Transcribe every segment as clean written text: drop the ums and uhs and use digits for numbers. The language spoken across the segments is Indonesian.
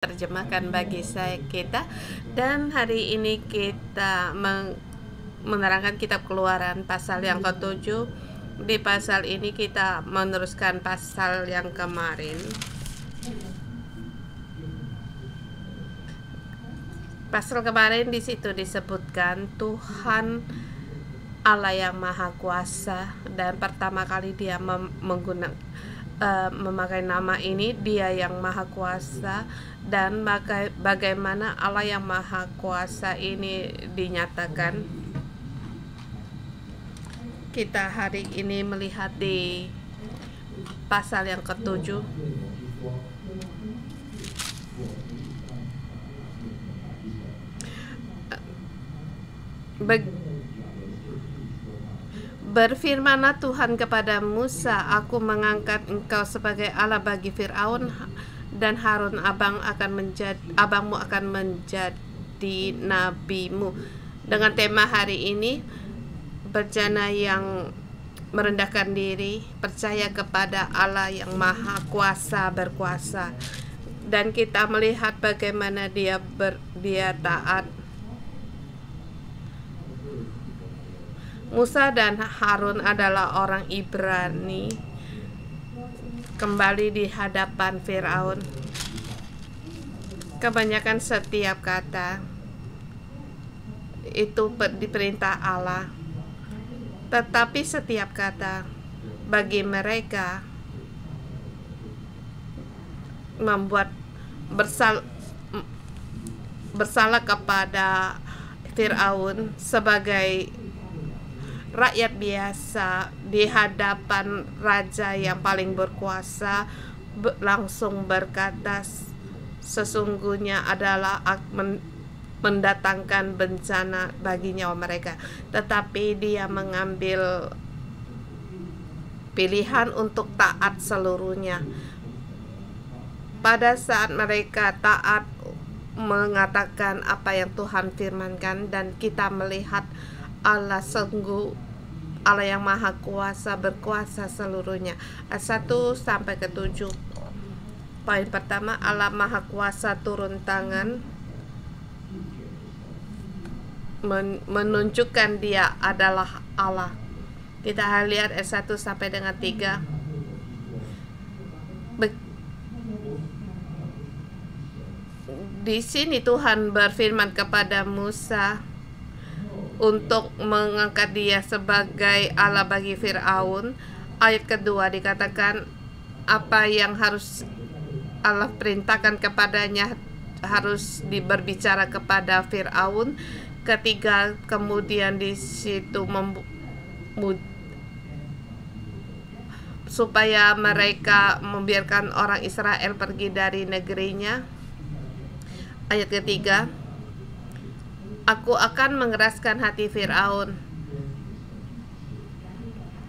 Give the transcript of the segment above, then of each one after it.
terjemahkan bagi kita, dan hari ini kita menerangkan kitab Keluaran pasal yang ke-7. Di pasal ini kita meneruskan pasal yang kemarin. Pasal kemarin di situ disebutkan Tuhan Allah yang Maha Kuasa, dan pertama kali dia memakai nama ini, Dia yang Maha Kuasa, dan bagaimana Allah yang Maha Kuasa ini dinyatakan. Kita hari ini melihat di pasal yang ke-7. Berfirmanlah Tuhan kepada Musa, Aku mengangkat engkau sebagai Allah bagi Fir'aun, dan Harun abangmu akan menjadi nabimu. Dengan tema hari ini, berjana yang merendahkan diri, percaya kepada Allah yang Maha Kuasa berkuasa. Dan kita melihat bagaimana dia taat. Musa dan Harun adalah orang Ibrani, kembali di hadapan Firaun. Kebanyakan setiap kata itu diperintah Allah, tetapi setiap kata bagi mereka membuat bersalah kepada Firaun sebagai rakyat biasa di hadapan raja yang paling berkuasa, langsung berkata sesungguhnya adalah mendatangkan bencana bagi nyawa mereka. Tetapi dia mengambil pilihan untuk taat seluruhnya. Pada saat mereka taat mengatakan apa yang Tuhan firmankan, dan kita melihat Allah yang Maha Kuasa berkuasa seluruhnya. 1 sampai ke 7. Poin pertama, Allah Maha Kuasa turun tangan menunjukkan dia adalah Allah. Kita lihat ayat 1 sampai dengan 3. Di sini Tuhan berfirman kepada Musa untuk mengangkat dia sebagai Allah bagi Fir'aun. Ayat kedua dikatakan apa yang harus Allah perintahkan kepadanya harus berbicara kepada Fir'aun. Ketiga, kemudian di situ supaya mereka membiarkan orang Israel pergi dari negerinya. Ayat ketiga, Aku akan mengeraskan hati Fir'aun,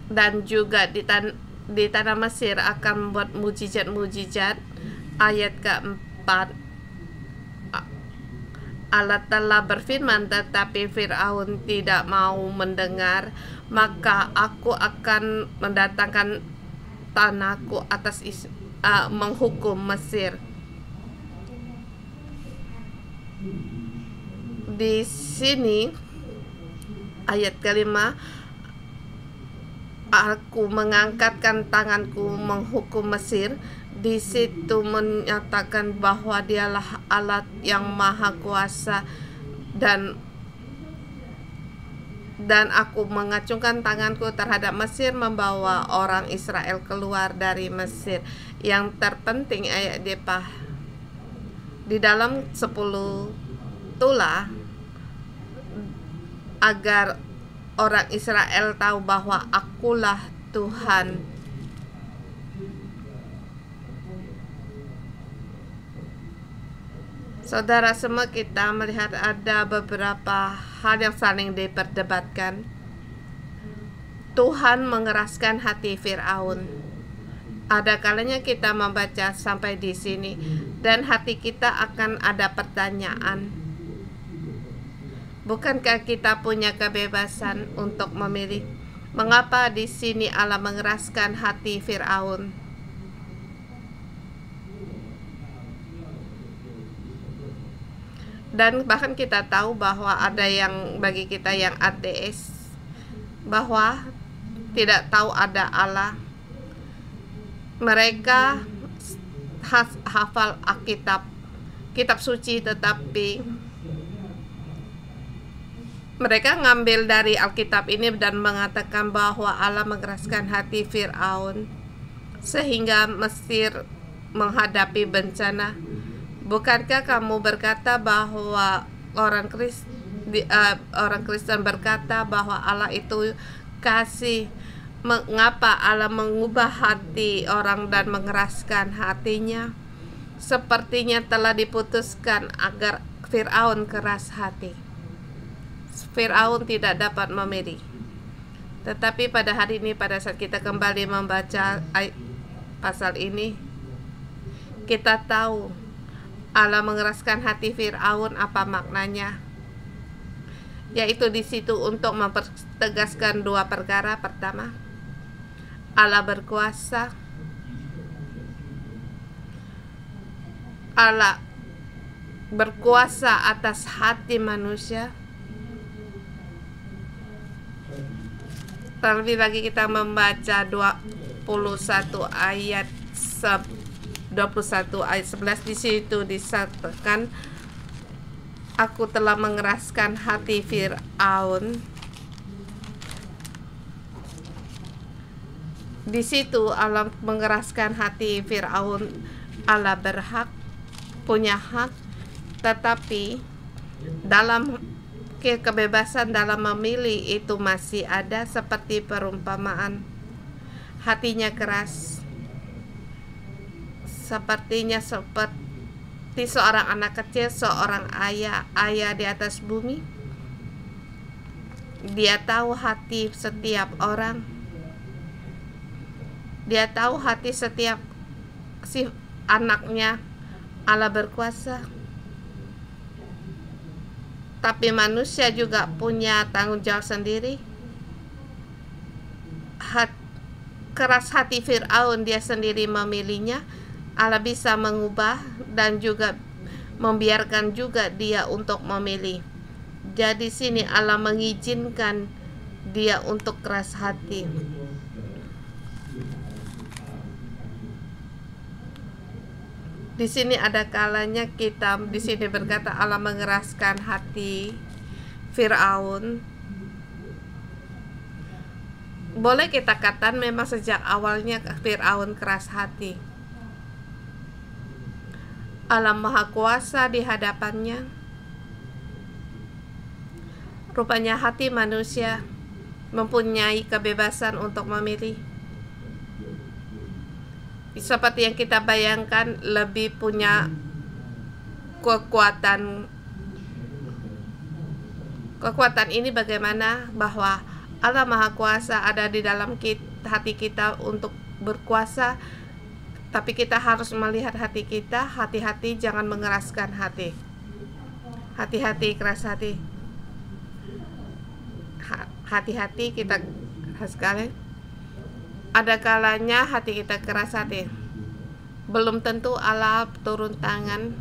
dan juga di tanah Mesir akan membuat mujizat-mujizat. Ayat keempat, Allah telah berfirman tetapi Fir'aun tidak mau mendengar, maka aku akan mendatangkan tanahku atas menghukum Mesir. Di sini ayat kelima, aku mengangkatkan tanganku menghukum Mesir. Di situ menyatakan bahwa dialah Allah yang Maha Kuasa, dan aku mengacungkan tanganku terhadap Mesir, membawa orang Israel keluar dari Mesir. Yang terpenting ayat di dalam 10 itulah agar orang Israel tahu bahwa akulah Tuhan. Saudara semua, kita melihat ada beberapa hal yang saling diperdebatkan. Tuhan mengeraskan hati Fir'aun. Ada kalanya kita membaca sampai di sini dan hati kita akan ada pertanyaan. Bukankah kita punya kebebasan untuk memilih? Mengapa di sini Allah mengeraskan hati Fir'aun? Dan bahkan kita tahu bahwa ada yang bagi kita yang ateis, bahwa tidak tahu ada Allah. Mereka hafal Alkitab, kitab suci, tetapi mereka ngambil dari Alkitab ini dan mengatakan bahwa Allah mengeraskan hati Fir'aun sehingga Mesir menghadapi bencana. Bukankah kamu berkata bahwa orang Kristen berkata bahwa Allah itu kasih? Mengapa Allah mengubah hati orang dan mengeraskan hatinya? Sepertinya telah diputuskan agar Fir'aun keras hati. Fir'aun tidak dapat memilih. Tetapi pada hari ini, pada saat kita kembali membaca pasal ini, kita tahu Allah mengeraskan hati Fir'aun. Apa maknanya? Yaitu di situ untuk mempertegaskan dua perkara. Pertama, Allah berkuasa. Allah berkuasa atas hati manusia. Terlebih lagi kita membaca 21 ayat 11 di situ disatakan, aku telah mengeraskan hati Fir'aun. Di situ Allah mengeraskan hati Fir'aun. Allah berhak, punya hak, tetapi dalam kebebasan dalam memilih itu masih ada, seperti perumpamaan. Hatinya keras, sepertinya seperti seorang anak kecil, seorang ayah di atas bumi. Dia tahu hati setiap orang. Dia tahu hati setiap si anaknya. Allah berkuasa. Tapi manusia juga punya tanggung jawab sendiri. Keras hati Fir'aun, dia sendiri memilihnya. Allah bisa mengubah dan juga membiarkan juga dia untuk memilih. Jadi sini Allah mengizinkan dia untuk keras hati. Di sini ada kalanya kita di sini berkata Allah mengeraskan hati Fir'aun. Boleh kita katakan memang sejak awalnya Fir'aun keras hati. Allah Maha Kuasa di hadapannya. Rupanya hati manusia mempunyai kebebasan untuk memilih. Seperti yang kita bayangkan, lebih punya kekuatan. Kekuatan ini bagaimana? Bahwa Allah Maha Kuasa ada di dalam hati kita untuk berkuasa. Tapi kita harus melihat hati kita. Hati-hati, jangan mengeraskan hati. Hati-hati, keras hati. Hati-hati, kita sekali. Ada kalanya hati kita keras hati. Belum tentu Allah turun tangan.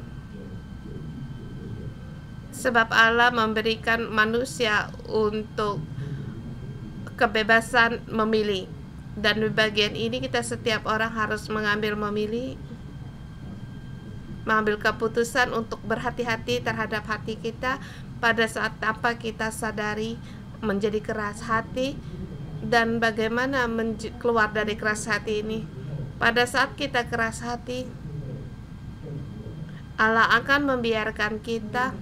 Sebab Allah memberikan manusia untuk kebebasan memilih. Dan di bagian ini kita setiap orang harus mengambil keputusan untuk berhati-hati terhadap hati kita. Pada saat apa kita sadari menjadi keras hati, dan bagaimana keluar dari keras hati ini. Pada saat kita keras hati, Allah akan membiarkan kita.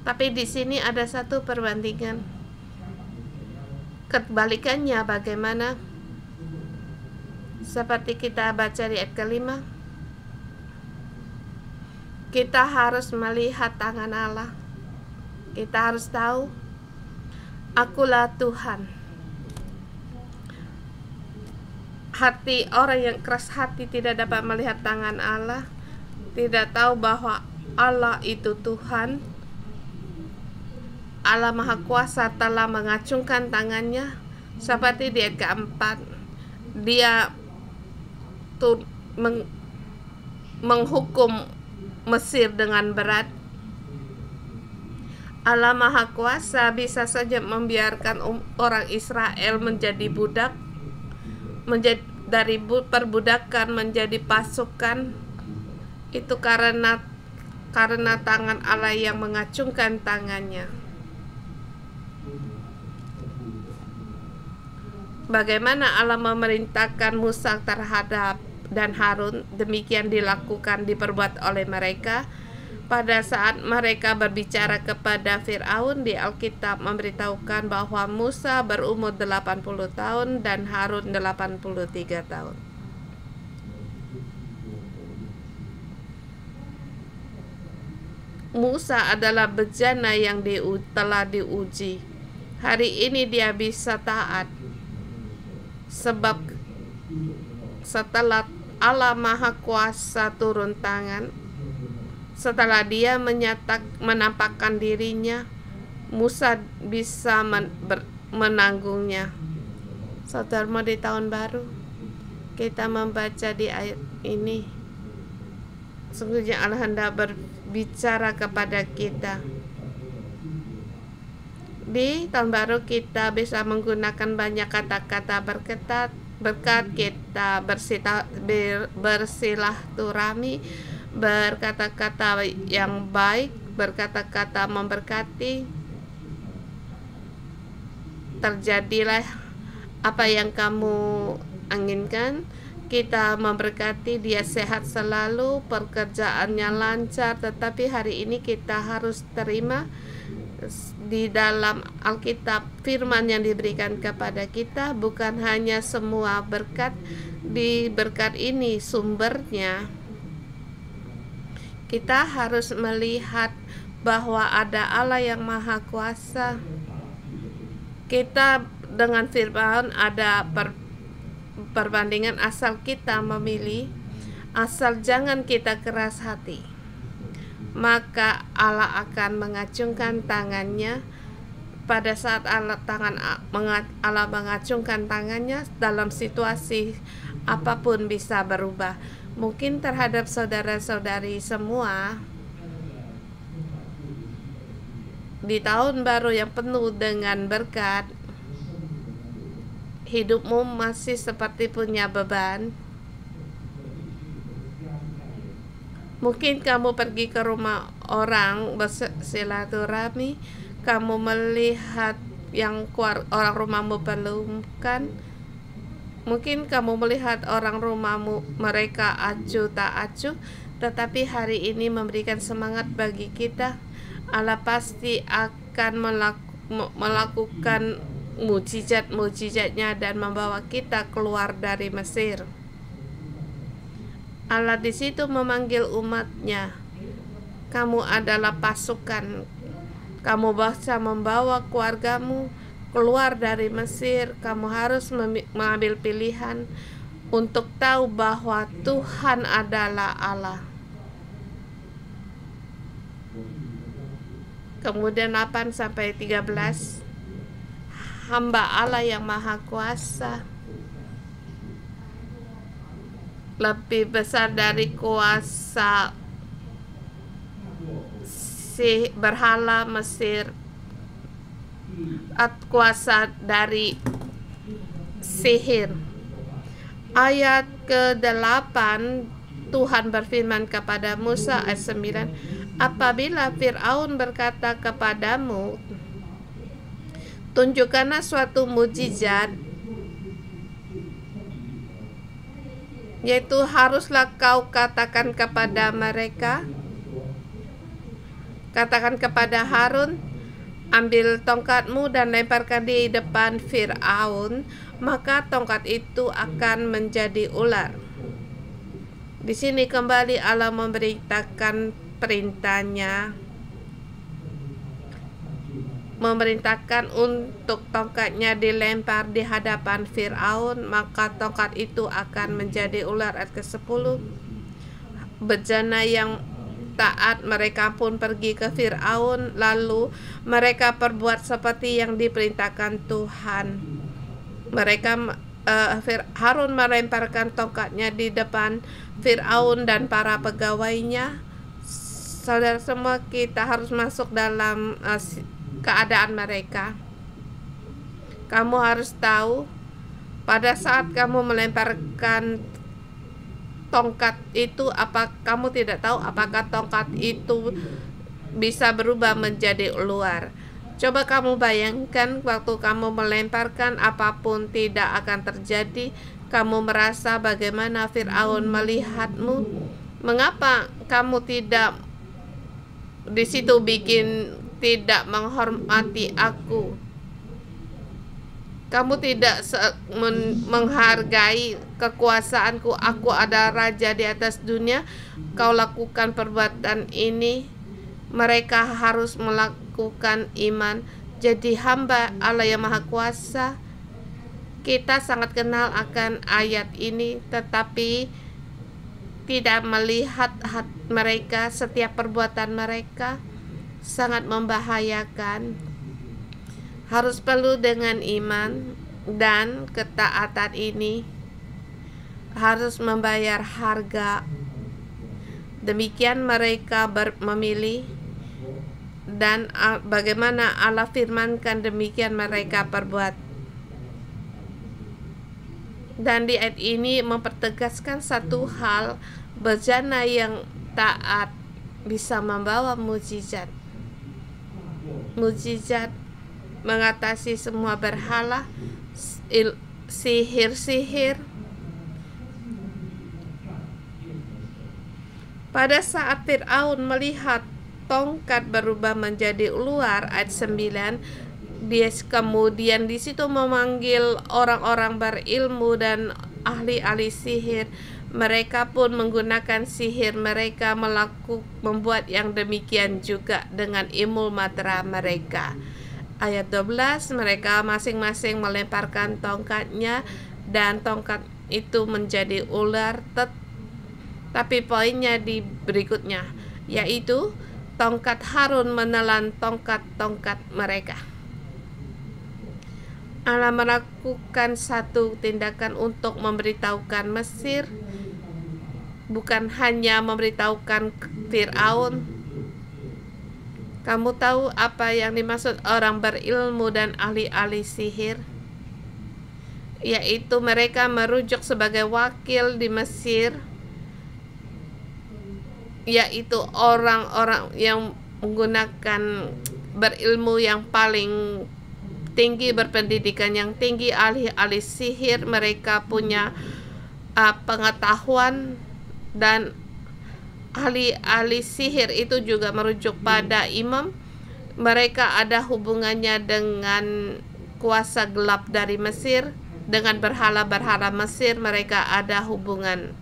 Tapi di sini ada satu perbandingan. Kebalikannya bagaimana? Seperti kita baca di ayat ke-5, kita harus melihat tangan Allah. Kita harus tahu, akulah Tuhan. Hati orang yang keras hati tidak dapat melihat tangan Allah, tidak tahu bahwa Allah itu Tuhan. Allah Maha Kuasa telah mengacungkan tangannya, seperti di ayat ke-4. Dia menghukum Mesir dengan berat. Allah Maha Kuasa bisa saja membiarkan orang Israel menjadi budak, dari perbudakan menjadi pasukan. Itu karena tangan Allah yang mengacungkan tangannya. Bagaimana Allah memerintahkan Musa terhadap dan Harun, demikian diperbuat oleh mereka. Pada saat mereka berbicara kepada Fir'aun, di Alkitab memberitahukan bahwa Musa berumur 80 tahun dan Harun 83 tahun. Musa adalah bejana yang telah diuji. Hari ini dia bisa taat, sebab setelah Allah Maha Kuasa turun tangan, setelah dia menampakkan dirinya, Musa bisa menanggungnya. Saudara, di tahun baru kita membaca di ayat ini, sungguhnya Allah hendak berbicara kepada kita. Di tahun baru kita bisa menggunakan banyak kata-kata berkat kita bersilaturahmi, berkata-kata yang baik, berkata-kata memberkati. Terjadilah apa yang kamu inginkan. Kita memberkati dia sehat selalu, pekerjaannya lancar. Tetapi hari ini kita harus terima di dalam Alkitab firman yang diberikan kepada kita, bukan hanya semua berkat ini sumbernya. Kita harus melihat bahwa ada Allah yang Maha Kuasa. Kita dengan firman ada perbandingan, asal kita memilih, asal jangan kita keras hati, maka Allah akan mengacungkan tangannya. Pada saat Allah mengacungkan tangannya, dalam situasi apapun bisa berubah. Mungkin terhadap saudara-saudari semua, di tahun baru yang penuh dengan berkat, hidupmu masih seperti punya beban. Mungkin kamu pergi ke rumah orang bersilaturahmi, kamu melihat yang orang rumahmu perlukan. Mungkin kamu melihat orang rumahmu, mereka acuh tak acuh, tetapi hari ini memberikan semangat bagi kita. Allah pasti akan melakukan mujizat-mujizatnya dan membawa kita keluar dari Mesir. Allah di situ memanggil umatnya. Kamu adalah pasukan. Kamu bisa membawa keluargamu keluar dari Mesir. Kamu harus mengambil pilihan untuk tahu bahwa Tuhan adalah Allah. Kemudian 8-13, hamba Allah yang Maha Kuasa lebih besar dari kuasa si berhala Mesir, kuasa dari sihir. Ayat ke-8, Tuhan berfirman kepada Musa, ayat 9, apabila Fir'aun berkata kepadamu, tunjukkanlah suatu mujizat, yaitu haruslah kau katakan kepada mereka, katakan kepada Harun, ambil tongkatmu dan lemparkan di depan Fir'aun, maka tongkat itu akan menjadi ular. Di sini kembali Allah memberitakan perintahnya, memerintahkan untuk tongkatnya dilempar di hadapan Fir'aun, maka tongkat itu akan menjadi ular. Ayat ke-10, bejana yang taat mereka pun pergi ke Fir'aun, lalu mereka perbuat seperti yang diperintahkan Tuhan. Harun melemparkan tongkatnya di depan Fir'aun dan para pegawainya. Saudara semua, kita harus masuk dalam keadaan mereka. Kamu harus tahu, pada saat kamu melemparkan tongkat itu, kamu tidak tahu apakah tongkat itu bisa berubah menjadi ular. Coba kamu bayangkan, waktu kamu melemparkan, apapun tidak akan terjadi. Kamu merasa bagaimana Firaun melihatmu. Mengapa kamu tidak di situ tidak menghormati aku? Kamu tidak menghargai kekuasaanku. Aku adalah raja di atas dunia. Kau lakukan perbuatan ini. Mereka harus melakukan iman, jadi hamba Allah yang Maha Kuasa. Kita sangat kenal akan ayat ini, tetapi tidak melihat mereka. Setiap perbuatan mereka sangat membahayakan. Harus perlu dengan iman, dan ketaatan ini harus membayar harga. Demikian mereka memilih, dan bagaimana Allah firmankan, demikian mereka perbuat. Dan di ayat ini mempertegaskan satu hal, bejana yang taat bisa membawa mujizat. Mujizat mengatasi semua berhala, sihir-sihir. Pada saat Fir'aun melihat tongkat berubah menjadi ular, ayat 9, dia kemudian di situ memanggil orang-orang berilmu dan ahli-ahli sihir. Mereka pun menggunakan sihir mereka, membuat yang demikian juga dengan ilmu mantra mereka. Ayat 12, mereka masing-masing melemparkan tongkatnya, dan tongkat itu menjadi ular. Tapi poinnya di berikutnya, yaitu tongkat Harun menelan tongkat-tongkat mereka. Allah melakukan satu tindakan untuk memberitahukan Mesir, bukan hanya memberitahukan Fir'aun. Kamu tahu apa yang dimaksud orang berilmu dan ahli-ahli sihir? Yaitu mereka merujuk sebagai wakil di Mesir, yaitu orang-orang yang menggunakan berilmu yang paling tinggi, berpendidikan yang tinggi, ahli-ahli sihir. Mereka punya pengetahuan, dan ahli-ahli sihir itu juga merujuk pada imam. Mereka ada hubungannya dengan kuasa gelap dari Mesir, dengan berhala-berhala Mesir. Mereka ada hubungan.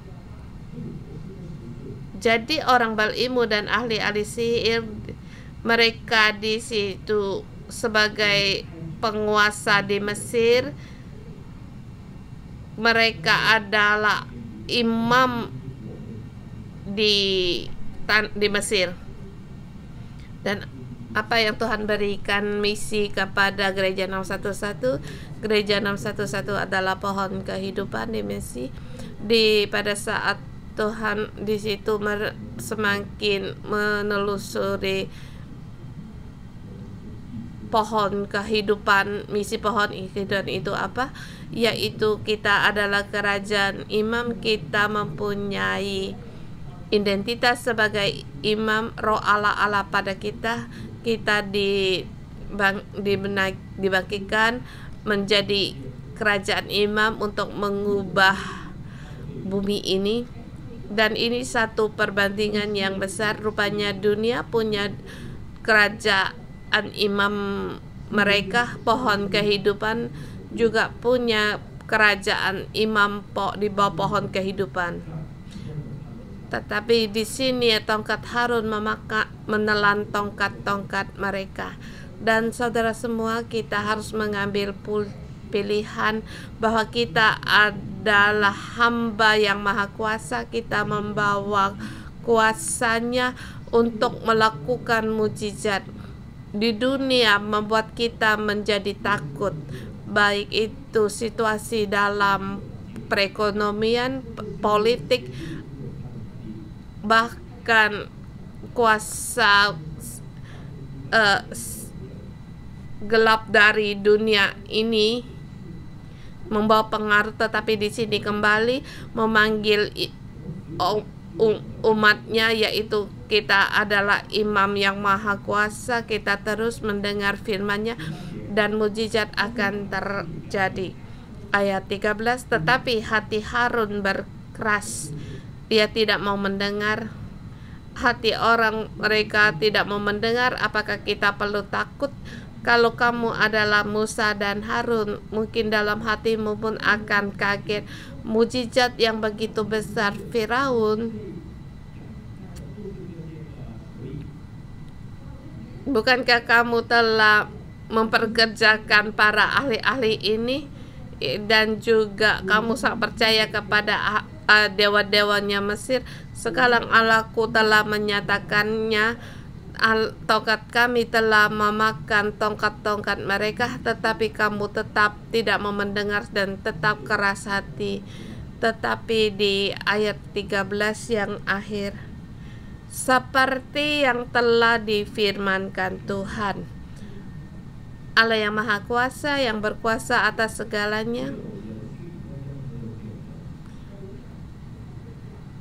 Jadi orang berilmu dan ahli-ahli sihir, mereka di situ sebagai penguasa di Mesir. Mereka adalah imam di Mesir. Dan apa yang Tuhan berikan misi kepada gereja 611? Gereja 611 adalah pohon kehidupan di Mesir. Pada saat Tuhan di situ semakin menelusuri pohon kehidupan, misi pohon kehidupan itu apa? Yaitu kita adalah kerajaan imam. Kita mempunyai identitas sebagai imam. Roh Allah pada kita. Kita dibangkitkan menjadi kerajaan imam untuk mengubah bumi ini. Dan ini satu perbandingan yang besar. Rupanya dunia punya kerajaan imam mereka. Pohon kehidupan juga punya kerajaan imam di bawah pohon kehidupan. Tetapi di sini tongkat Harun menelan tongkat-tongkat mereka. Dan saudara semua, kita harus mengambil pilihan bahwa kita adalah hamba yang maha kuasa. Kita membawa kuasanya untuk melakukan mujizat di dunia, membuat kita menjadi takut, baik itu situasi dalam perekonomian, politik, bahkan kuasa gelap dari dunia ini membawa pengaruh, tetapi di sini kembali memanggil umatnya, yaitu kita adalah imam yang maha kuasa. Kita terus mendengar firman-Nya dan mujizat akan terjadi. Ayat 13, tetapi hati Harun berkeras, dia tidak mau mendengar. Hati orang mereka tidak mau mendengar. Apakah kita perlu takut? Kalau kamu adalah Musa dan Harun, mungkin dalam hatimu pun akan kaget. Mujizat yang begitu besar Firaun, bukankah kamu telah memperkerjakan para ahli-ahli ini, dan juga kamu sangat percaya kepada dewa-dewanya Mesir? Sekarang Allahku telah menyatakannya, tongkat kami telah memakan tongkat-tongkat mereka, tetapi kamu tetap tidak mau mendengar dan tetap keras hati. Tetapi di ayat 13 yang akhir, seperti yang telah difirmankan Tuhan, Allah yang Maha Kuasa, yang berkuasa atas segalanya,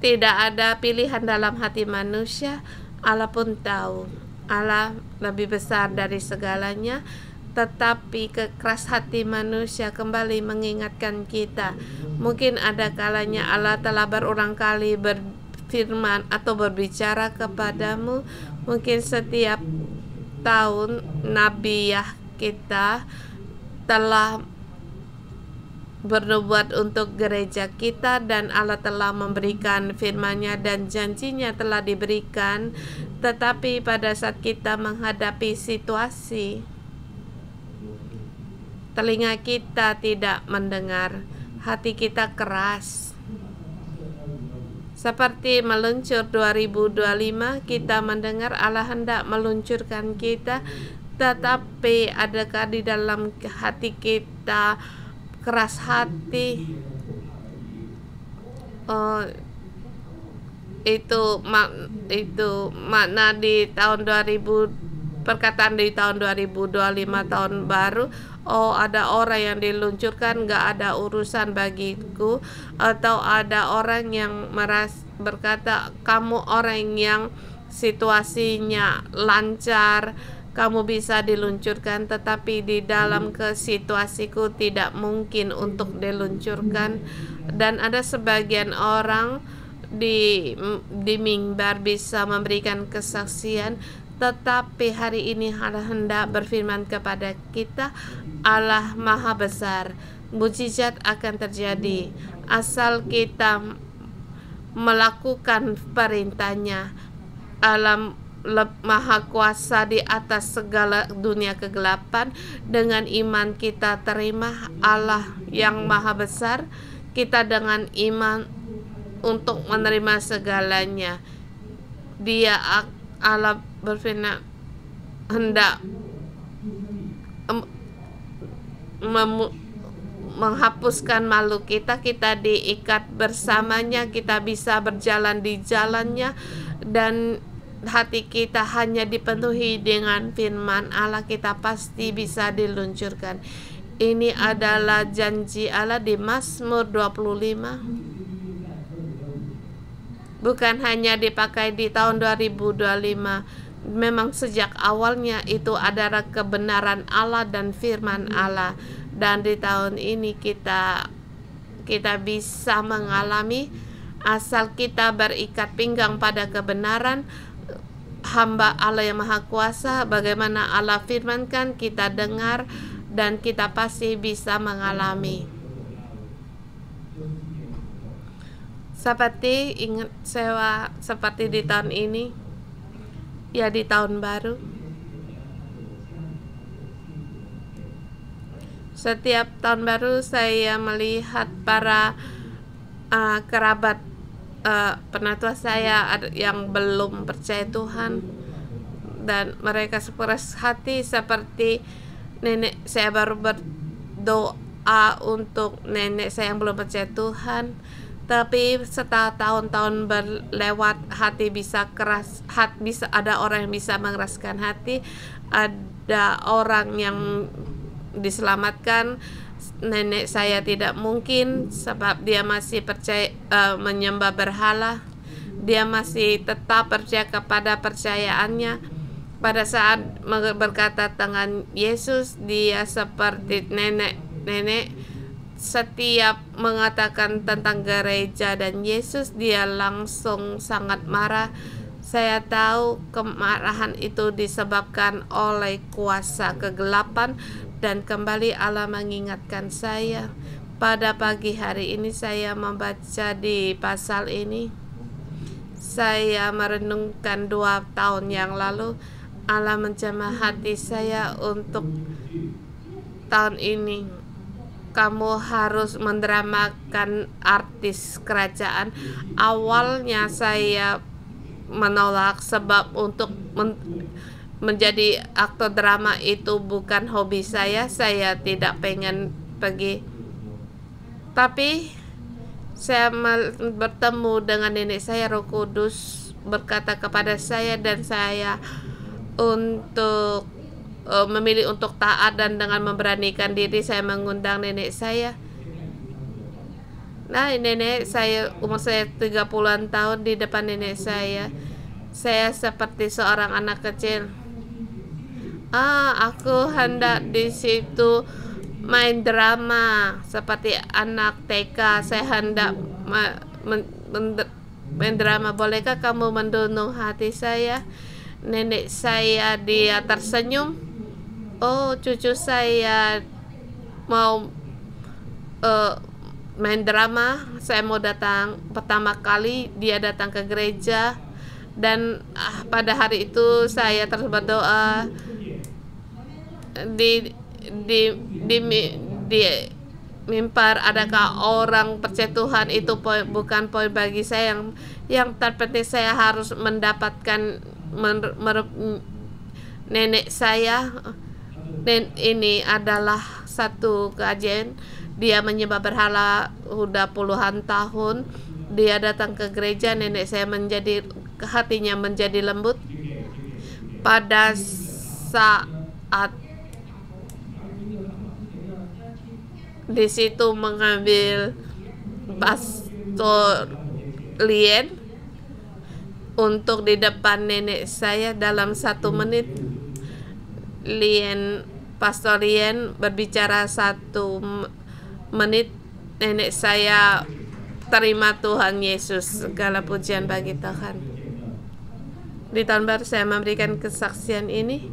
tidak ada pilihan dalam hati manusia. Allah pun tahu, Allah lebih besar dari segalanya, tetapi kekeras hati manusia kembali mengingatkan kita. Mungkin ada kalanya Allah telah berulang kali berfirman atau berbicara kepadamu. Mungkin setiap tahun Nabi kita telah bernubuat untuk gereja kita, dan Allah telah memberikan firman-Nya dan janjinya telah diberikan. Tetapi pada saat kita menghadapi situasi, telinga kita tidak mendengar, hati kita keras. Seperti meluncur 2025, kita mendengar Allah hendak meluncurkan kita, tetapi adakah di dalam hati kita keras hati? Itu makna di tahun 2000, perkataan di tahun 2025, tahun baru. Ada orang yang diluncurkan, gak ada urusan bagiku. Atau ada orang yang berkata, kamu orang yang situasinya lancar, kamu bisa diluncurkan, tetapi di dalam situasiku tidak mungkin untuk diluncurkan. Dan ada sebagian orang di mimbar bisa memberikan kesaksian, tetapi hari ini Allah hendak berfirman kepada kita, Allah Maha Besar, mujizat akan terjadi asal kita melakukan perintah-Nya. Allah Maha Kuasa di atas segala dunia kegelapan. Dengan iman kita terima Allah yang Maha Besar. Kita dengan iman untuk menerima segalanya. Dia, Allah berfirman, hendak menghapuskan malu kita. Kita diikat bersamanya, kita bisa berjalan di jalannya, dan hati kita hanya dipenuhi dengan firman Allah, kita pasti bisa diluncurkan. Ini adalah janji Allah di Mazmur 25. Bukan hanya dipakai di tahun 2025. Memang sejak awalnya itu adalah kebenaran Allah dan firman Allah. Dan di tahun ini kita bisa mengalami, asal kita berikat pinggang pada kebenaran hamba Allah yang Maha Kuasa. Bagaimana Allah firmankan, kita dengar, dan kita pasti bisa mengalami. Seperti seperti di tahun ini, ya di tahun baru, setiap tahun baru saya melihat para kerabat penatua saya yang belum percaya Tuhan, dan mereka sekeras hati seperti nenek saya. Baru berdoa untuk nenek saya yang belum percaya Tuhan, Tapi setelah tahun-tahun berlewat, hati bisa keras, bisa ada orang yang bisa mengeraskan hati, ada orang yang diselamatkan. Nenek saya tidak mungkin, sebab dia masih percaya menyembah berhala. Dia masih tetap percaya kepada percayaannya. Pada saat berkata tentang Yesus, dia seperti nenek. Setiap mengatakan tentang gereja dan Yesus, dia langsung sangat marah. Saya tahu kemarahan itu disebabkan oleh kuasa kegelapan, dan kembali Allah mengingatkan saya. Pada pagi hari ini saya membaca di pasal ini. Saya merenungkan 2 tahun yang lalu. Allah menjamah hati saya untuk tahun ini. Kamu harus mendramakan artis kerajaan. Awalnya saya menolak, sebab untuk menjadi aktor drama itu bukan hobi saya. Saya tidak pengen pergi. Tapi saya bertemu dengan nenek saya. Roh Kudus berkata kepada saya dan saya untuk memilih untuk taat, dan dengan memberanikan diri saya mengundang nenek saya. Nah, nenek saya, umur saya 30-an tahun, di depan nenek saya seperti seorang anak kecil. Aku hendak di situ main drama seperti anak TK. Saya hendak main drama. Bolehkah kamu mendunung hati saya? Nenek saya, dia tersenyum. Oh, cucu saya mau main drama. Saya mau datang. Pertama kali dia datang ke gereja, dan pada hari itu saya terus berdoa. Di mimbar, adakah orang percaya Tuhan? Itu bukan poin bagi saya. Yang terpenting saya harus mendapatkan nenek saya. Dan ini adalah satu kajian. Dia menyembah berhala sudah puluhan tahun. Dia datang ke gereja. Nenek saya hatinya menjadi lembut. Pada saat di situ mengambil Pastor Lien untuk di depan nenek saya dalam 1 menit. Pastor Lien berbicara 1 menit. Nenek saya terima Tuhan Yesus. Segala pujian bagi Tuhan. Di tahun baru saya memberikan kesaksian ini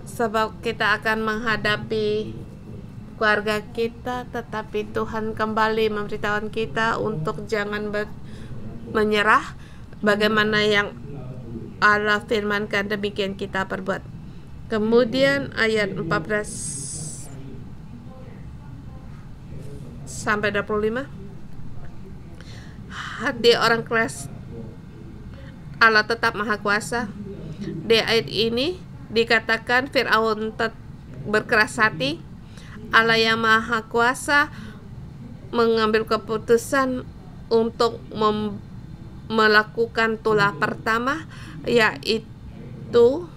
sebab kita akan menghadapi keluarga kita, tetapi Tuhan kembali memberitahukan kita untuk jangan menyerah. Bagaimana yang Allah firmankan, demikian kita perbuat. Kemudian ayat 14 sampai 25. Hati orang keras, Allah tetap maha kuasa. Di ayat ini dikatakan Fir'aun berkeras hati. Allah yang maha kuasa mengambil keputusan untuk melakukan tulah pertama, yaitu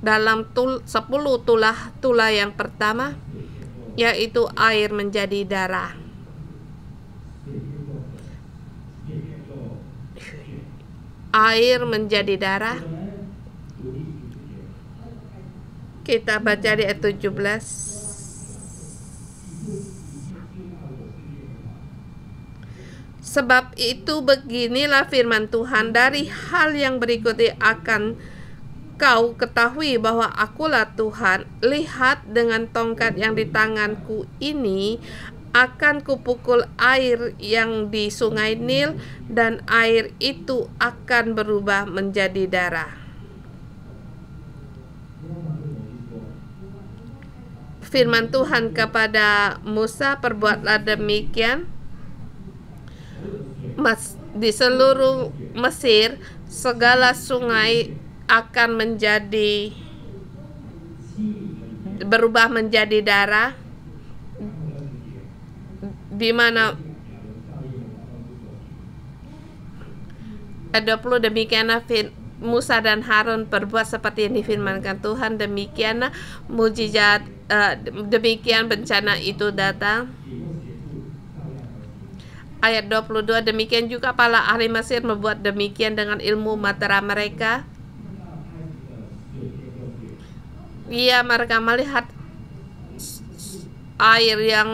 dalam 10 tulah yang pertama, yaitu air menjadi darah. Air menjadi darah. Kita baca di ayat 17. Sebab itu beginilah firman Tuhan, dari hal yang berikut akan kau ketahui bahwa akulah Tuhan. Lihat, dengan tongkat yang di tanganku ini akan kupukul air yang di sungai Nil, dan air itu akan berubah menjadi darah. Firman Tuhan kepada Musa, perbuatlah demikian. Di seluruh Mesir segala sungai akan berubah menjadi darah, di mana Ayat 20, demikianlah Musa dan Harun berbuat seperti yang difirmankan Tuhan, demikianlah mujizat, demikian bencana itu datang. Ayat 22, demikian juga para ahli Mesir membuat demikian dengan ilmu matera mereka. Mereka melihat air yang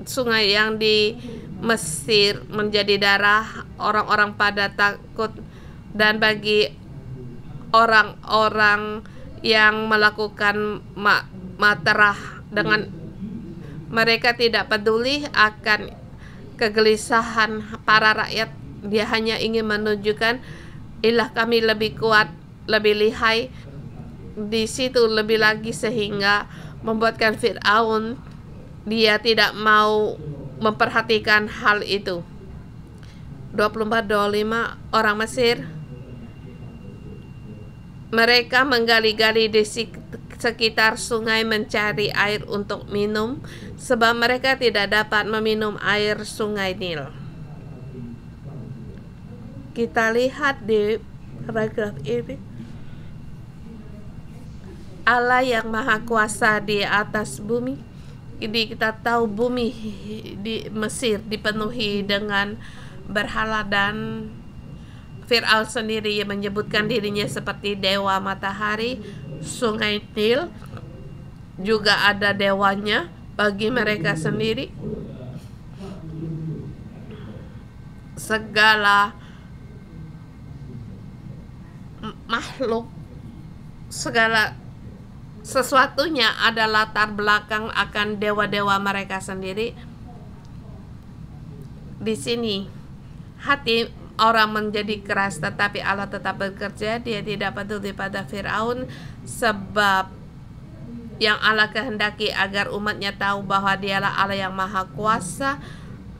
sungai yang di Mesir menjadi darah, orang-orang pada takut, dan bagi orang-orang yang melakukan matera dengan mereka tidak peduli akan kegelisahan para rakyat. Dia hanya ingin menunjukkan ilah kami lebih kuat, lebih lihai. Di situ lebih lagi sehingga membuatkan Fir'aun dia tidak mau memperhatikan hal itu. 24-25, orang Mesir mereka menggali-gali di sekitar sungai mencari air untuk minum, sebab mereka tidak dapat meminum air sungai Nil. Kita lihat di paragraf ini, Allah yang maha kuasa di atas bumi. Jadi kita tahu bumi di Mesir dipenuhi dengan berhala, dan Fir'aun sendiri yang menyebutkan dirinya seperti dewa matahari. Sungai Nil juga ada dewanya bagi mereka sendiri. Segala makhluk, segala sesuatunya ada latar belakang akan dewa-dewa mereka sendiri. Di sini hati orang menjadi keras, tetapi Allah tetap bekerja. Dia tidak peduli pada Fir'aun, sebab yang Allah kehendaki agar umatnya tahu bahwa dialah Allah yang maha kuasa.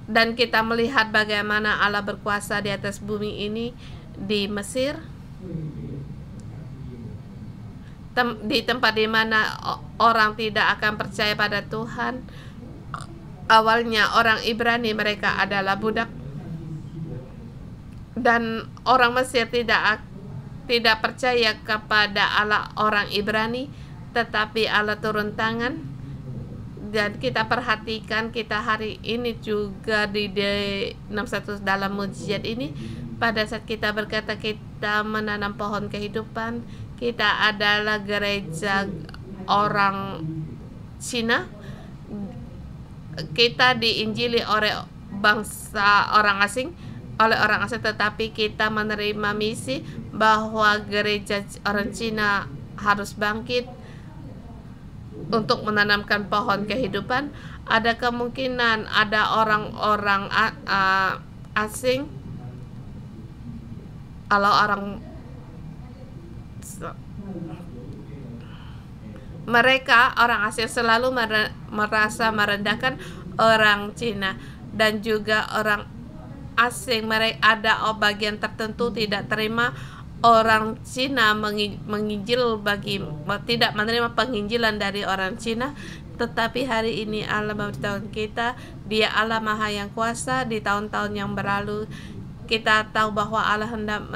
Dan kita melihat bagaimana Allah berkuasa di atas bumi ini di Mesir, di tempat di mana orang tidak akan percaya pada Tuhan. Awalnya orang Ibrani mereka adalah budak, dan orang Mesir tidak percaya kepada Allah orang Ibrani, tetapi Allah turun tangan. Dan kita perhatikan kita hari ini juga di D61 dalam mujizat ini, pada saat kita berkata kita menanam pohon kehidupan, kita adalah gereja orang Cina, kita diinjili oleh bangsa orang asing, tetapi kita menerima misi bahwa gereja orang Cina harus bangkit untuk menanamkan pohon kehidupan. Ada kemungkinan ada orang-orang asing, kalau orang asing selalu merasa merendahkan orang Cina, dan juga orang asing ada bagian tertentu tidak terima orang Cina menginjil, tidak menerima penginjilan dari orang Cina. Tetapi hari ini Allah memberitahukan kita, Dia Allah Maha yang kuasa. Di tahun-tahun yang berlalu kita tahu bahwa Allah hendak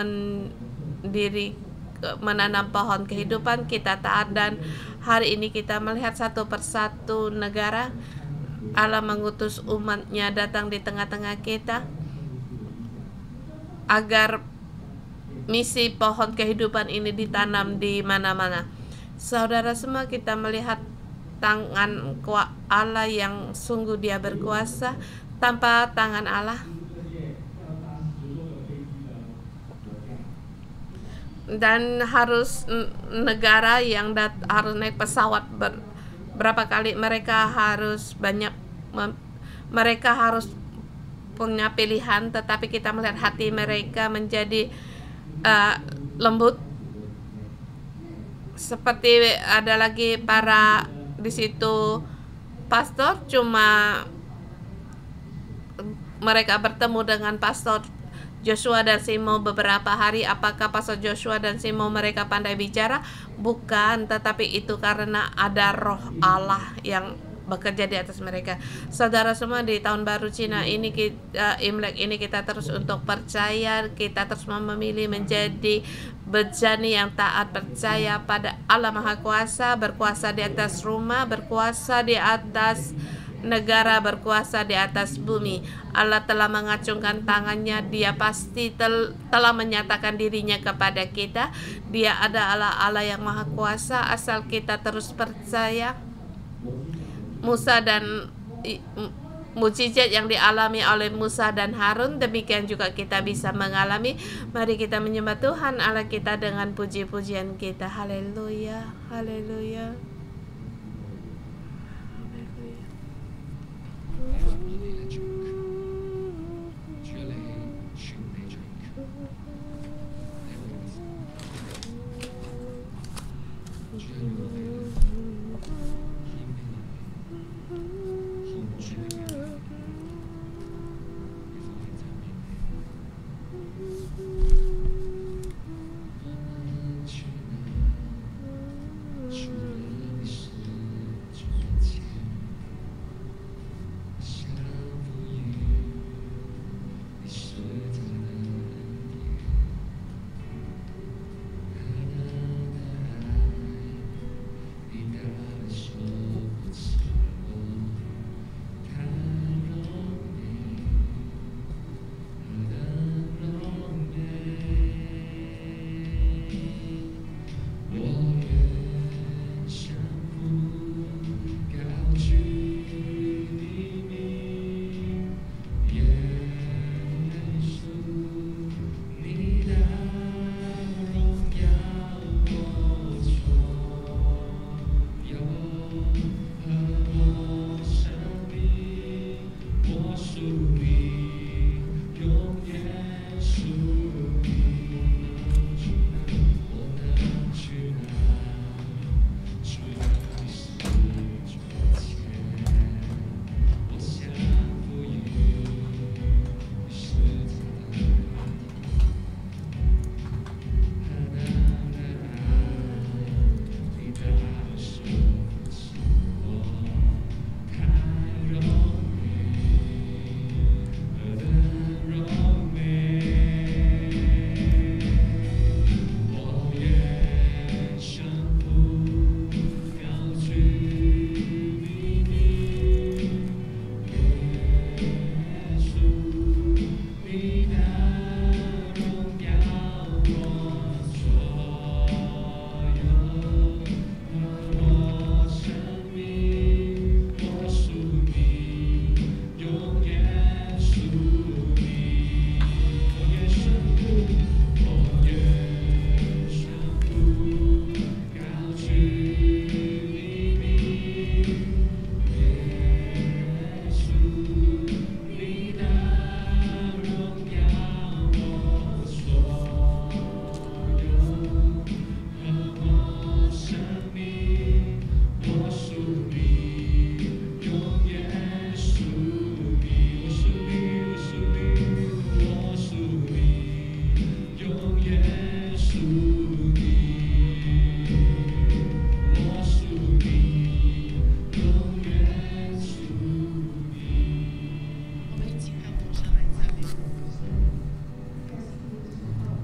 menanam pohon kehidupan, kita taat, dan hari ini kita melihat satu persatu negara Allah mengutus umatnya datang di tengah-tengah kita agar misi pohon kehidupan ini ditanam di mana-mana. Saudara semua, kita melihat tangan Allah yang sungguh Dia berkuasa. Tanpa tangan Allah dan harus negara yang harus naik pesawat berapa kali, mereka harus punya pilihan, tetapi kita melihat hati mereka menjadi lembut. Seperti ada lagi para di situ pastor, cuma mereka bertemu dengan pastor Joshua dan Simo beberapa hari. Apakah Pastor Joshua dan Simo mereka pandai bicara? Bukan, tetapi itu karena ada roh Allah yang bekerja di atas mereka. Saudara semua, di tahun baru Cina ini, Imlek ini, kita terus untuk percaya, kita terus memilih menjadi bejani yang taat, percaya pada Allah Maha Kuasa, berkuasa di atas rumah, berkuasa di atas negara, berkuasa di atas bumi. Allah telah mengacungkan tangannya, Dia pasti telah menyatakan dirinya kepada kita. Dia adalah Allah yang Maha Kuasa, asal kita terus percaya. Musa dan mukjizat yang dialami oleh Musa dan Harun, demikian juga kita bisa mengalami. Mari kita menyembah Tuhan Allah kita dengan puji-pujian kita. Haleluya, haleluya.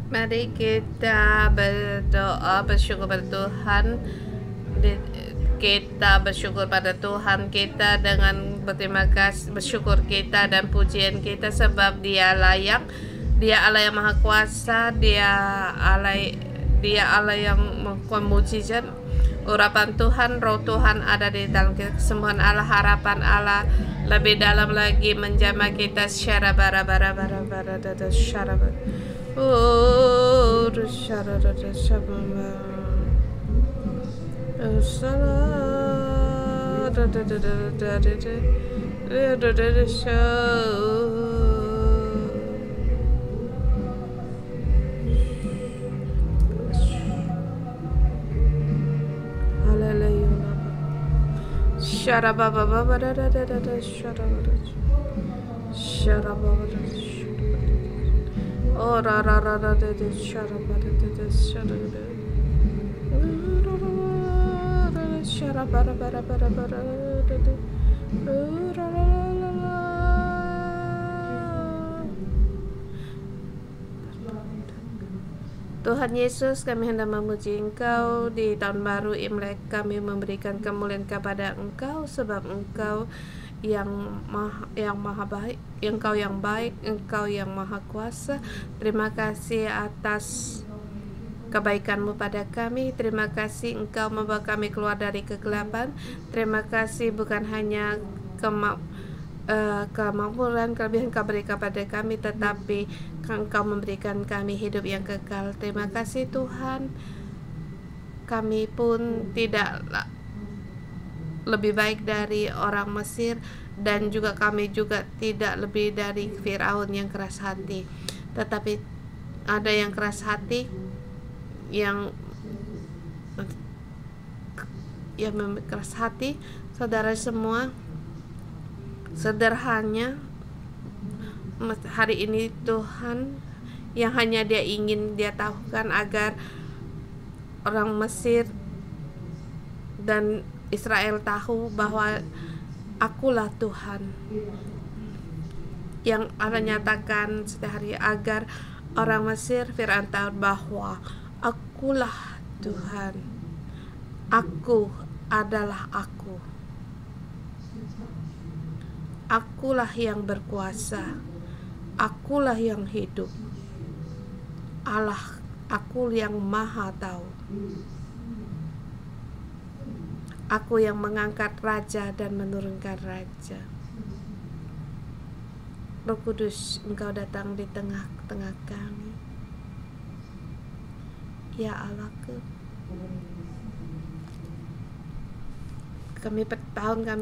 Mari kita berdoa, bersyukur pada Tuhan. Kita bersyukur pada Tuhan kita dengan berterima kasih, bersyukur kita dan pujian kita, sebab Dia layak. Dia Allah yang Maha Kuasa, Dia Allah yang melakukan mukjizat. Urapan Tuhan, Roh Tuhan ada di dalam kita. Kesembuhan Allah, harapan Allah lebih dalam lagi menjamah kita secara bara-bara secara oh ra ra ra ra de shara ba de shara de shara bara bara bara bara de Tuhan Yesus, kami hendak memuji Engkau di tahun baru Imlek. Kami memberikan kemuliaan kepada Engkau, sebab Engkau yang maha baik, Engkau yang baik, Engkau yang maha kuasa. Terima kasih atas kebaikan-Mu pada kami. Terima kasih Engkau membawa kami keluar dari kegelapan. Terima kasih bukan hanya kemakmuran, kelebihan Kau beri kepada kami, tetapi Engkau memberikan kami hidup yang kekal. Terima kasih Tuhan. Kami pun tidak lebih baik dari orang Mesir, dan juga kami juga tidak lebih dari Firaun yang keras hati. Tetapi ada yang keras hati, yang keras hati, saudara semua. Sederhananya hari ini Tuhan, yang hanya Dia ingin Dia tahukan agar orang Mesir dan Israel tahu bahwa Akulah Tuhan, yang Allah nyatakan setiap hari, agar orang Mesir, Firaun tahu bahwa Akulah Tuhan. Aku adalah Aku. Akulah yang berkuasa. Akulah yang hidup. Allah, Aku yang maha tahu. Aku yang mengangkat raja dan menurunkan raja. Roh Kudus, Engkau datang di tengah-tengah kami. Ya Allahku, kami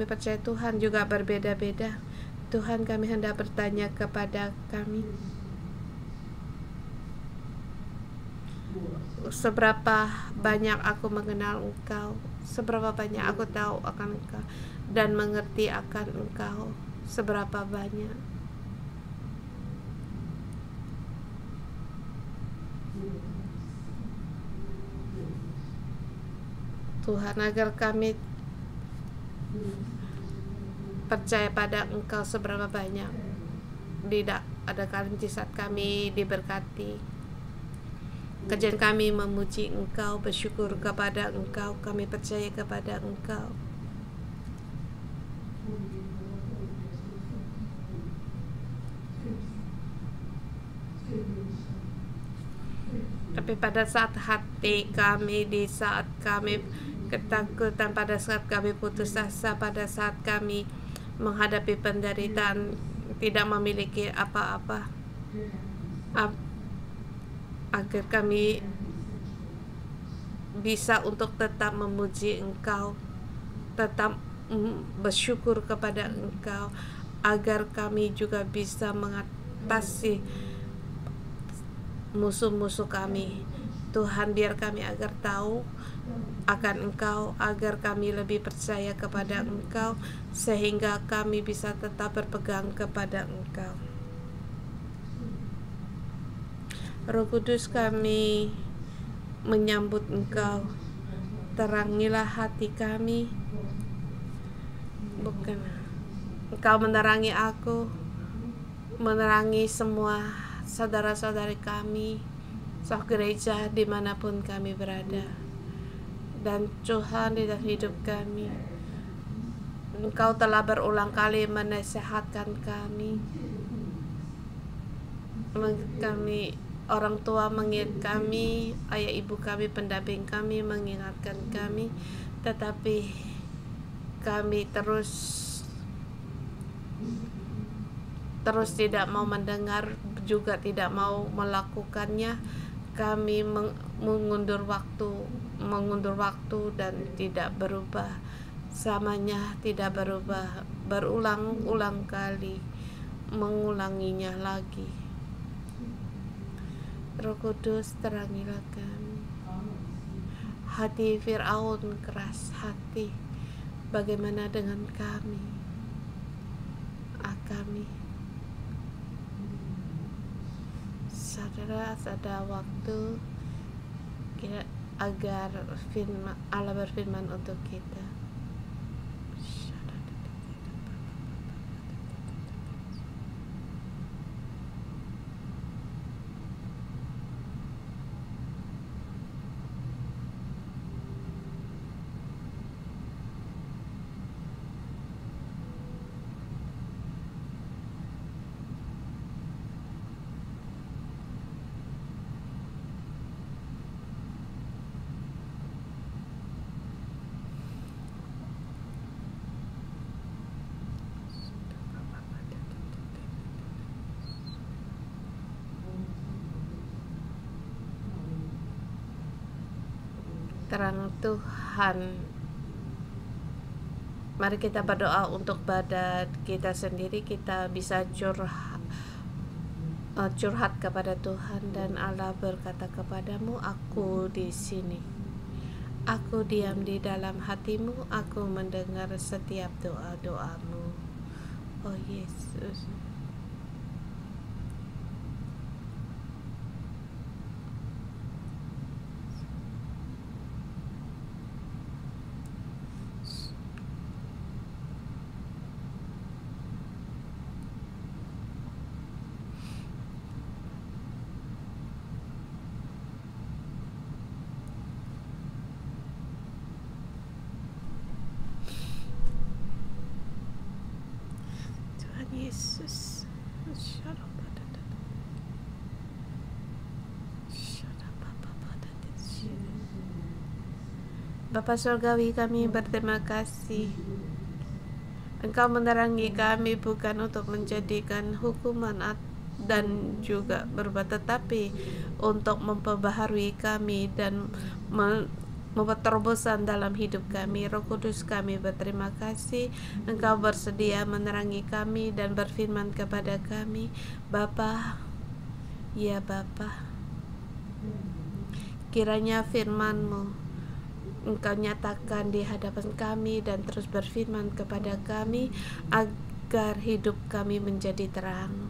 percaya Tuhan juga berbeda-beda. Tuhan, kami hendak bertanya kepada kami, seberapa banyak aku mengenal Engkau, seberapa banyak aku tahu akan Engkau dan mengerti akan Engkau, seberapa banyak. Tuhan, agar kami percaya pada Engkau seberapa banyak. Tidak ada kali di saat kami diberkati, kajian kami memuji Engkau, bersyukur kepada Engkau, kami percaya kepada Engkau. Tapi pada saat hati kami, di saat kami ketakutan, pada saat kami putus asa, pada saat kami menghadapi penderitaan, tidak memiliki apa-apa, agar kami bisa untuk tetap memuji Engkau, tetap bersyukur kepada Engkau, agar kami juga bisa mengatasi musuh-musuh kami. Tuhan, biar kami agar tahu akan Engkau, agar kami lebih percaya kepada Engkau, sehingga kami bisa tetap berpegang kepada Engkau. Roh Kudus, kami menyambut Engkau. Terangilah hati kami. Bukan Engkau menerangi aku, menerangi semua saudara-saudari kami, sah gereja dimanapun kami berada. Dan Tuhan, di dalam hidup kami, Engkau telah berulang kali menasihatkan kami, orang tua mengingat kami, ayah ibu kami, pendamping kami mengingatkan kami, tetapi kami terus tidak mau mendengar, juga tidak mau melakukannya. Kami mengundur waktu dan tidak berubah. Samanya tidak berubah, berulang-ulang kali mengulanginya lagi. Roh Kudus, terangilah kami. Hati Firaun keras hati, bagaimana dengan kami? Kami, saudara, ada waktu agar Allah berfirman untuk kita. terang Tuhan. Mari kita berdoa untuk badan kita sendiri. Kita bisa curhat kepada Tuhan, dan Allah berkata kepadamu, aku di sini. Aku diam di dalam hatimu, aku mendengar setiap doa-doamu. Oh Yesus. Yesus. Bapa Surgawi, kami berterima kasih. Engkau menerangi kami bukan untuk menjadikan hukuman dan juga berubah, tetapi untuk memperbaharui kami dan membuat terobosan dalam hidup kami. Roh Kudus, kami berterima kasih. Engkau bersedia menerangi kami dan berfirman kepada kami. Bapa, ya Bapa, kiranya firman-Mu Engkau nyatakan di hadapan kami dan terus berfirman kepada kami agar hidup kami menjadi terang.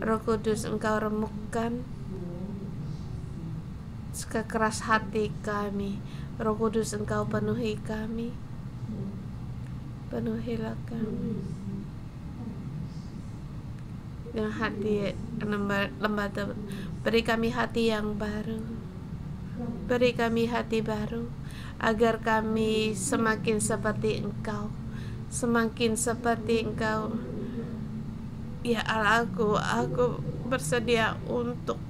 Roh Kudus, Engkau remukkan kekeras hati kami. Roh Kudus, Engkau penuhi kami. Penuhilah kami dengan hati lembut. Beri kami hati yang baru. Beri kami hati baru, agar kami semakin seperti Engkau. Semakin seperti Engkau. Ya Allah, aku bersedia untuk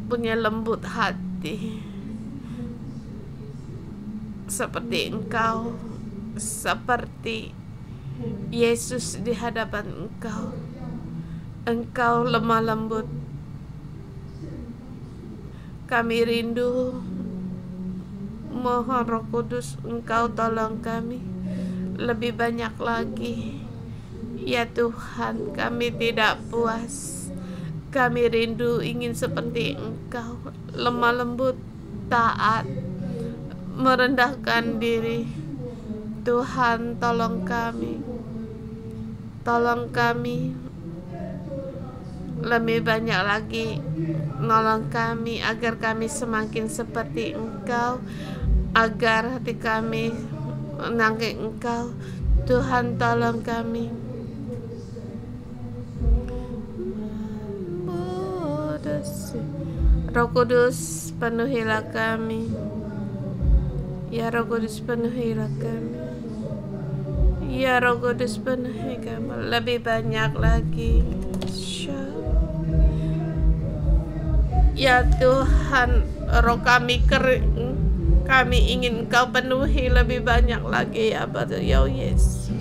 punya lembut hati seperti Engkau, seperti Yesus di hadapan Engkau. Engkau lemah lembut. Kami rindu. Mohon Roh Kudus, Engkau tolong kami lebih banyak lagi. Ya Tuhan, kami tidak puas. Kami rindu ingin seperti Engkau, lemah lembut, taat, merendahkan diri. Tuhan, tolong kami. Tolong kami lebih banyak lagi. Nolong kami agar kami semakin seperti Engkau, agar hati kami menangi Engkau. Tuhan, tolong kami. Roh Kudus, penuhilah kami. Ya Roh Kudus, penuhilah kami. Ya Roh Kudus, penuhi kami lebih banyak lagi. Ya Tuhan, roh kami kering. Kami ingin Engkau penuhi lebih banyak lagi, ya Bapa, ya Yesus.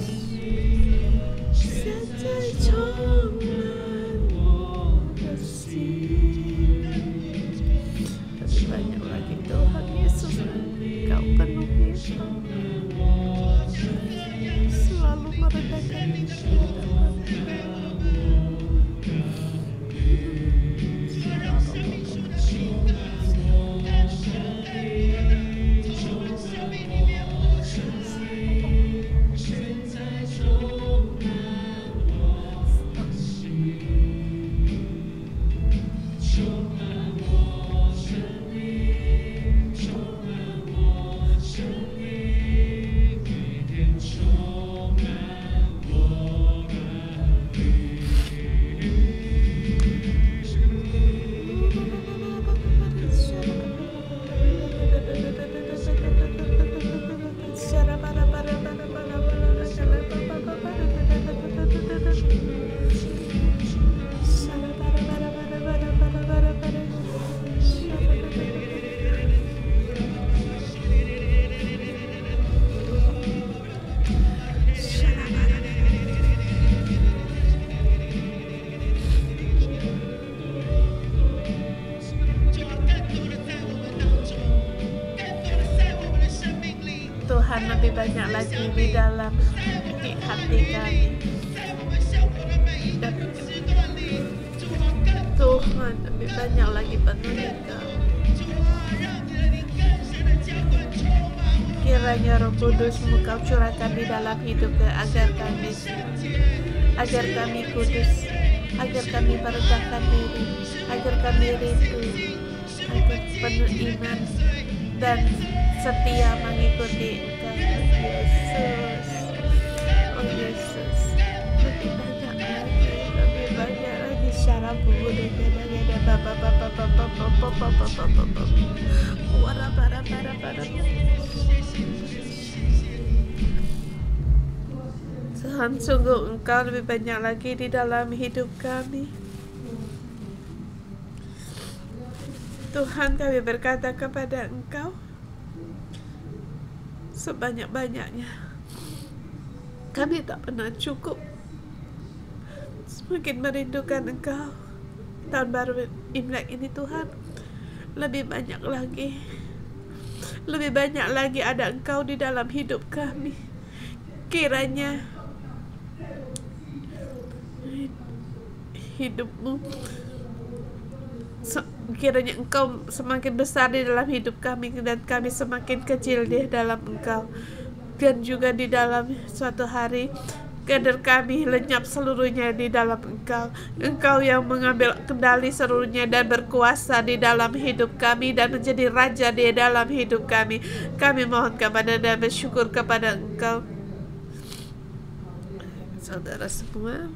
Lebih banyak lagi Tuhan Yesus, Engkau penuhi. Selalu merendahkan diri. Tuhan lebih banyak lagi di dalam hati kami. Dan Tuhan lebih banyak lagi penuhi kami. Kiranya Roh Kudus-Mu Kau curahkan di dalam hidup agar kami kudus, agar kami merendahkan diri, agar kami rindu, agar penuh iman dan setia mengikuti Engkau, Yesus. Oh Yesus, lebih banyak lagi secara bubu dan Tuhan, sungguh Engkau lebih banyak lagi di dalam hidup kami. Tuhan, kami berkata kepada Engkau sebanyak-banyaknya. Kami tak pernah cukup. Semakin merindukan Engkau. Tahun baru Imlek ini Tuhan, lebih banyak lagi. Lebih banyak lagi ada Engkau di dalam hidup kami. Kiranya hidupmu, kiranya Engkau semakin besar di dalam hidup kami dan kami semakin kecil di dalam Engkau. Dan juga di dalam suatu hari kader kami lenyap seluruhnya di dalam Engkau. Engkau yang mengambil kendali seluruhnya dan berkuasa di dalam hidup kami dan menjadi raja di dalam hidup kami. Kami mohon kepada dan bersyukur kepada Engkau. Saudara semua,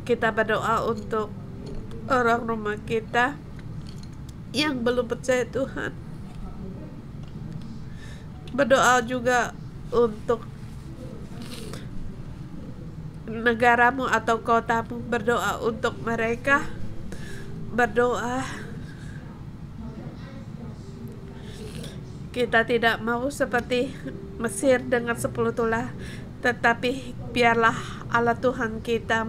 kita berdoa untuk orang rumah kita yang belum percaya Tuhan. Berdoa juga untuk negaramu atau kotamu. Berdoa untuk mereka. Berdoa. Kita tidak mau seperti Mesir dengan 10 tulah, tetapi biarlah Allah Tuhan kita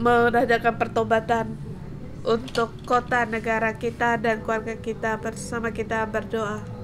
mengadakan pertobatan untuk kota, negara kita, dan keluarga kita. Bersama kita berdoa.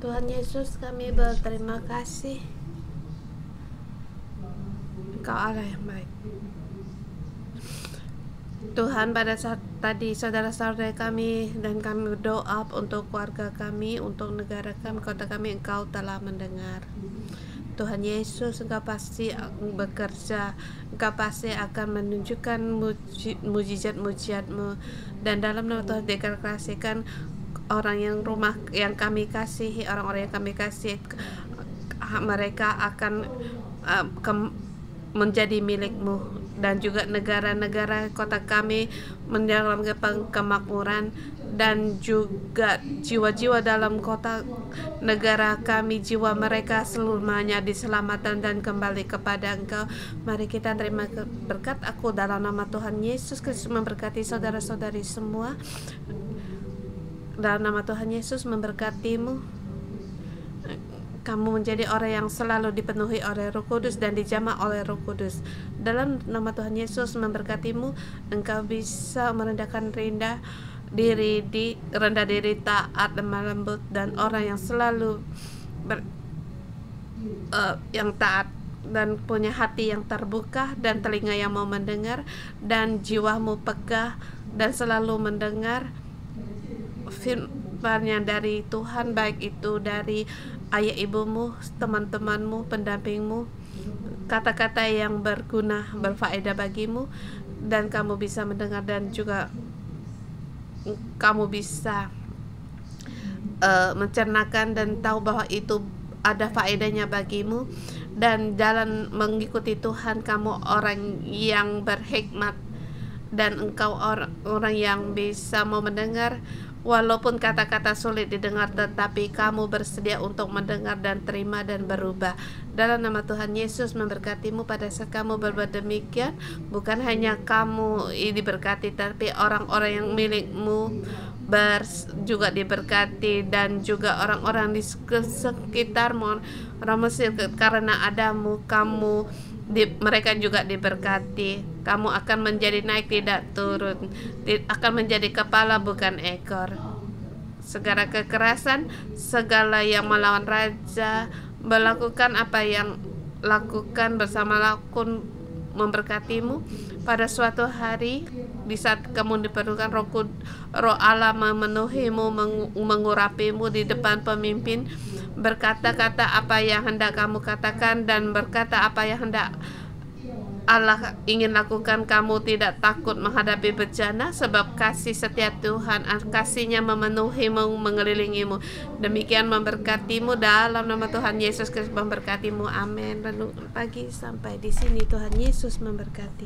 Tuhan Yesus, kami berterima kasih. Engkau Allah yang baik. Tuhan, pada saat tadi saudara-saudara kami dan kami berdoa untuk keluarga kami, untuk negara kami, kota kami, Engkau telah mendengar. Tuhan Yesus, Engkau pasti bekerja, Engkau pasti akan menunjukkan mujizat-mujizat-Mu, dan dalam nama Tuhan deklarasikan orang yang kami kasihi, orang-orang yang kami kasih, mereka akan menjadi milik-Mu, dan juga negara-negara kota kami mendalam kemakmuran, dan juga jiwa-jiwa dalam kota negara kami, jiwa mereka seluruhnya diselamatkan dan kembali kepada Engkau. Mari kita terima berkat. Aku dalam nama Tuhan Yesus Kristus memberkati saudara-saudari semua. Dalam nama Tuhan Yesus memberkatimu. Kamu menjadi orang yang selalu dipenuhi oleh Roh Kudus dan dijamah oleh Roh Kudus. Dalam nama Tuhan Yesus memberkatimu. Engkau bisa merendahkan diri, taat, lemah lembut, dan orang yang selalu yang taat dan punya hati yang terbuka dan telinga yang mau mendengar, dan jiwamu pegah dan selalu mendengar firman-Nya dari Tuhan, baik itu dari ayah ibumu, teman-temanmu, pendampingmu, kata-kata yang berguna, berfaedah bagimu, dan kamu bisa mendengar, dan juga kamu bisa mencernakan dan tahu bahwa itu ada faedahnya bagimu. Dan jalan mengikuti Tuhan, kamu orang yang berhikmat, dan engkau orang yang bisa mau mendengar. Walaupun kata-kata sulit didengar, tetapi kamu bersedia untuk mendengar dan terima dan berubah. Dalam nama Tuhan Yesus memberkatimu pada saat kamu berbuat demikian. Bukan hanya kamu diberkati, tapi orang-orang yang milikmu juga diberkati, dan juga orang-orang di sekitarmu, orang Mesir, karena adamu mereka juga diberkati. Kamu akan menjadi naik, tidak turun, akan menjadi kepala bukan ekor. Segala kekerasan, segala yang melawan raja, melakukan apa yang lakukan bersama lakun memberkatimu. Pada suatu hari, di saat kamu diperlukan, Roh Allah memenuhimu, mengurapimu di depan pemimpin, berkata-kata apa yang hendak kamu katakan, dan berkata apa yang hendak Allah ingin lakukan. Kamu tidak takut menghadapi bencana, sebab kasih setia Tuhan, kasih-Nya memenuhimu, mengelilingimu. Demikian memberkatimu dalam nama Tuhan Yesus Kristus memberkatimu. Amin. Lalu pagi sampai di sini, Tuhan Yesus memberkati.